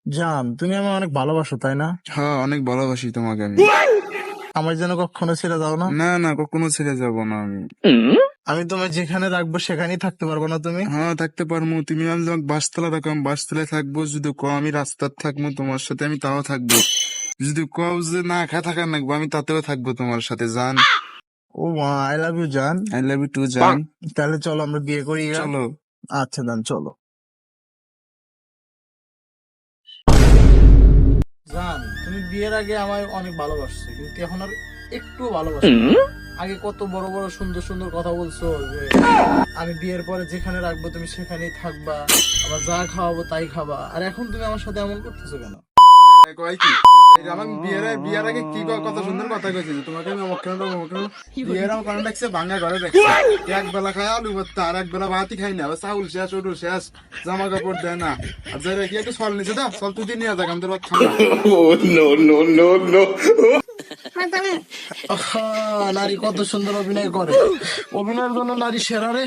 জান, তুমি আমায় অনেক ভালোবাসো তাই না? হ্যাঁ, অনেক ভালোবাসি তোমাকে আমি। আমার যেন কখনো ছেড়ে যাও না। না না, কখনো ছেড়ে যাব না আমি। আমি তোমায় যেখানে রাখবো সেখানেই থাকতে পারবো না তুমি? হ্যাঁ, থাকতে পারবো। তুমি আমি তোমাকে বাসতলা রাখো, আমি বাসতলায় থাকবো। যদি কও আমি রাস্তার থাকবো তোমার সাথে, আমি তাও থাকবো। যদি কও যে না খা থাকার নাকবো, আমি তাতেও থাকবো তোমার সাথে জান। ও মা, আই লাভ ইউ জান। আই লাভ ইউ টু জান। তাহলে চলো আমরা বিয়ে করি গা। চলো। আচ্ছা জান, চলো। জান, তুমি বিয়ের আগে আমায় অনেক ভালোবাসছো, কিন্তু এখন আর একটু ভালোবাসো না। আগে কত বড় বড় সুন্দর সুন্দর কথা বলছো যে আমি বিয়ের পরে যেখানে রাখবো তুমি সেখানেই থাকবা, আবার যা খাওয়াবো তাই খাবা, আর এখন তুমি আমার সাথে এমন করতেছো কেন? কয় কি এই যে আমার বিয়ের আগে কি কত সুন্দর কথা কইছিল তোমাকে, আমি অমুক কেন অমুক কেন। বিয়ের আমার কারণ দেখছে ভাঙা ঘরে দেখছে, এক বেলা খায় আলু ভর্তা, আর এক বেলা ভাতই খাই না, চাউল শেষ, উডুল শেষ, জামা কাপড় দেয় না। আর যাই কি একটু ফল নিচে দাও, ফল তুই নিয়ে যাক, আমাদের খাবো। আহা, নারী কত সুন্দর অভিনয় করে, অভিনয়ের জন্য নারী সেরা রে।